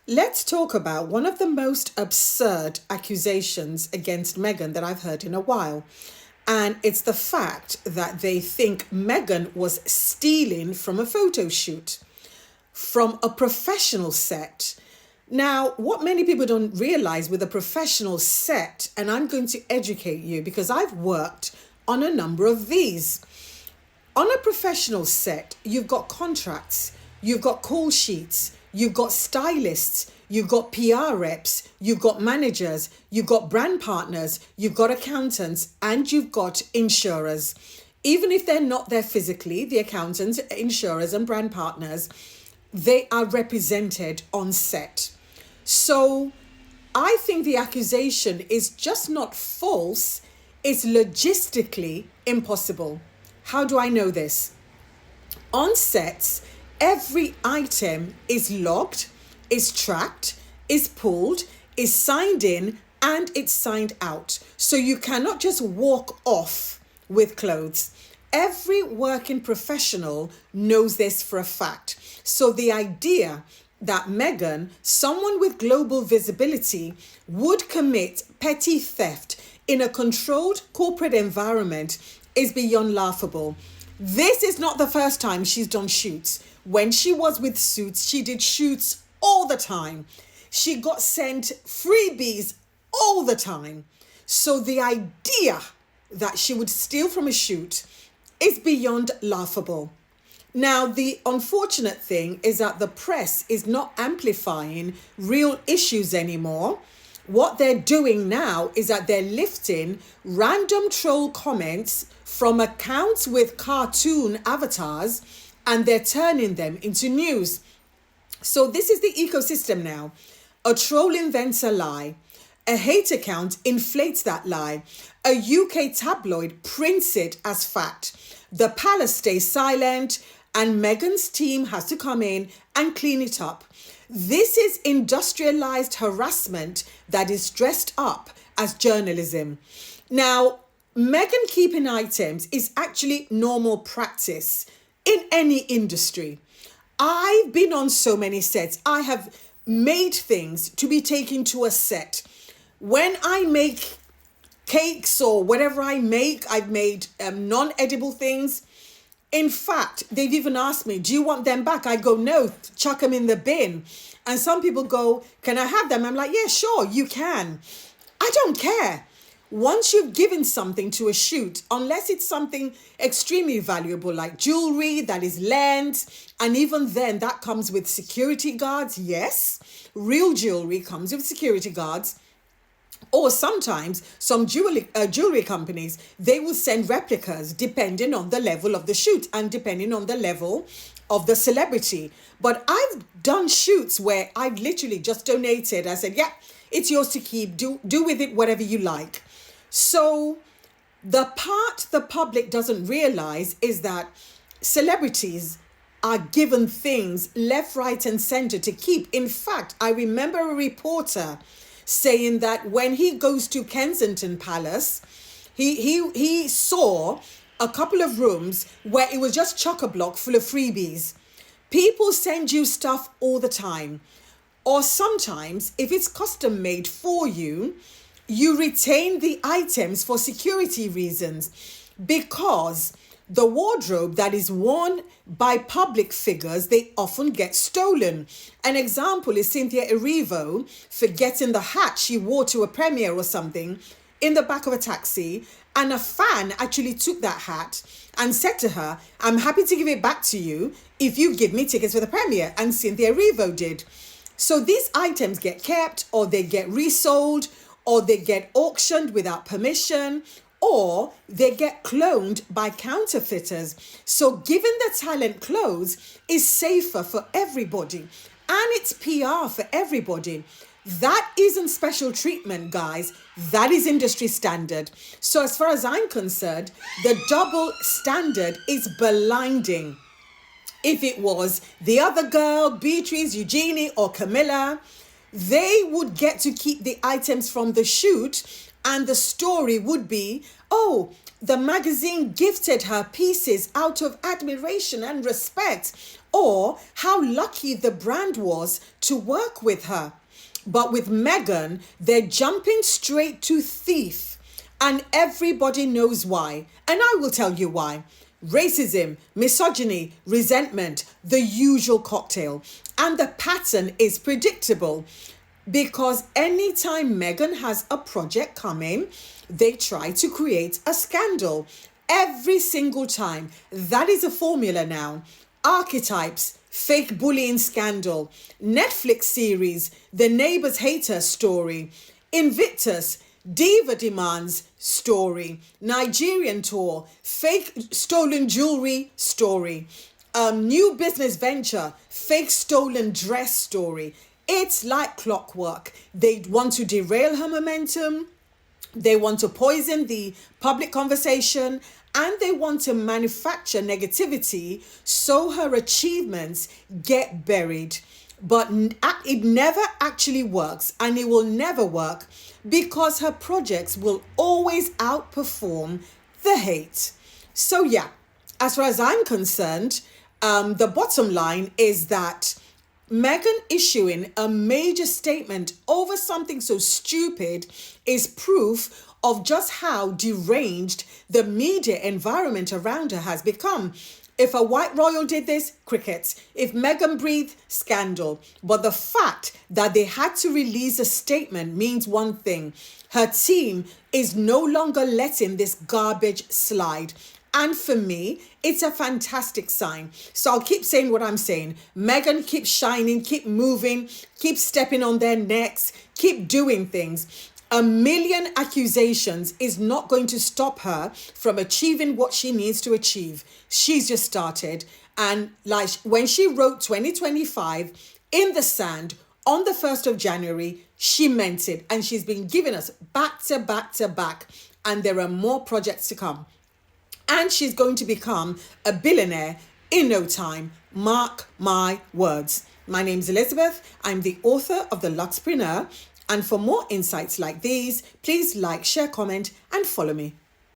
Let's talk about one of the most absurd accusations against Meghan that I've heard in a while. And it's the fact that they think Meghan was stealing from a photo shoot, from a professional set. Now, what many people don't realize with a professional set, and I'm going to educate you because I've worked on a number of these. On a professional set, you've got contracts, you've got call sheets, you've got stylists, you've got PR reps, you've got managers, you've got brand partners, you've got accountants, and you've got insurers. Even if they're not there physically, the accountants, insurers, and brand partners, they are represented on set. So I think the accusation is just not false, it's logistically impossible. How do I know this? On sets, every item is logged, is tracked, is pulled, is signed in, and it's signed out. So you cannot just walk off with clothes. Every working professional knows this for a fact. So the idea that Meghan, someone with global visibility, would commit petty theft in a controlled corporate environment is beyond laughable. This is not the first time she's done shoots. When she was with Suits, she did shoots all the time. She got sent freebies all the time. So the idea that she would steal from a shoot is beyond laughable. Now, the unfortunate thing is that the press is not amplifying real issues anymore. What they're doing now is that they're lifting random troll comments from accounts with cartoon avatars and they're turning them into news. So this is the ecosystem now. A troll invents a lie. A hate account inflates that lie. A UK tabloid prints it as fact. The palace stays silent and Meghan's team has to come in and clean it up. This is industrialized harassment that is dressed up as journalism. Now, Meghan keeping items is actually normal practice in any industry. I've been on so many sets. I have made things to be taken to a set. When I make cakes or whatever I make, I've made non-edible things. In fact, they've even asked me, do you want them back? I go, no, chuck them in the bin. And some people go, can I have them? I'm like, yeah, sure, you can. I don't care. Once you've given something to a shoot, unless it's something extremely valuable like jewelry that is lent, and even then that comes with security guards, yes, real jewelry comes with security guards. Or sometimes some jewelry companies, they will send replicas depending on the level of the shoot and depending on the level of the celebrity. But I've done shoots where I've literally just donated. I said, yeah, it's yours to keep. Do with it whatever you like. So the part the public doesn't realize is that celebrities are given things left, right, and center to keep. In fact, I remember a reporter saying that when he goes to Kensington Palace, he saw a couple of rooms where it was just chock-a-block full of freebies. People send you stuff all the time. Or sometimes, if it's custom made for you, you retain the items for security reasons because the wardrobe that is worn by public figures, they often get stolen. An example is Cynthia Erivo forgetting the hat she wore to a premiere or something in the back of a taxi, and a fan actually took that hat and said to her, I'm happy to give it back to you if you give me tickets for the premiere, and Cynthia Erivo did. So these items get kept, or they get resold, or they get auctioned without permission, or they get cloned by counterfeiters. So giving the talent clothes is safer for everybody, and it's PR for everybody. That isn't special treatment, guys. That is industry standard. So as far as I'm concerned, the double standard is blinding. If it was the other girl, Beatrice, Eugenie, or Camilla, they would get to keep the items from the shoot, and the story would be, oh, the magazine gifted her pieces out of admiration and respect, or how lucky the brand was to work with her. But with Meghan, they're jumping straight to thief, and everybody knows why. And I will tell you why. Racism, misogyny, resentment, the usual cocktail. And the pattern is predictable because anytime Meghan has a project coming, they try to create a scandal. Every single time. That is a formula now. Archetypes, fake bullying scandal, Netflix series, The Neighbors Hate Her story, Invictus, Diva Demands story, Nigerian tour, fake stolen jewelry story, new business venture, fake stolen dress story. It's like clockwork. They want to derail her momentum. They want to poison the public conversation, and they want to manufacture negativity so her achievements get buried. But it never actually works, and it will never work because her projects will always outperform the hate. So yeah, as far as I'm concerned, the bottom line is that Meghan issuing a major statement over something so stupid is proof of just how deranged the media environment around her has become. If a white royal did this, crickets. If Meghan breathed, scandal. But the fact that they had to release a statement means one thing. Her team is no longer letting this garbage slide. And for me, it's a fantastic sign. So I'll keep saying what I'm saying. Meghan, keep shining, keep moving, keep stepping on their necks, keep doing things. A million accusations is not going to stop her from achieving what she needs to achieve. She's just started. And like when she wrote 2025 in the sand on the 1st of January, she meant it. And she's been giving us back to back to back. And there are more projects to come. And she's going to become a billionaire in no time. Mark my words. My name's Elizabeth. I'm the author of the Luxpreneur. And for more insights like these, please like, share, comment, and follow me.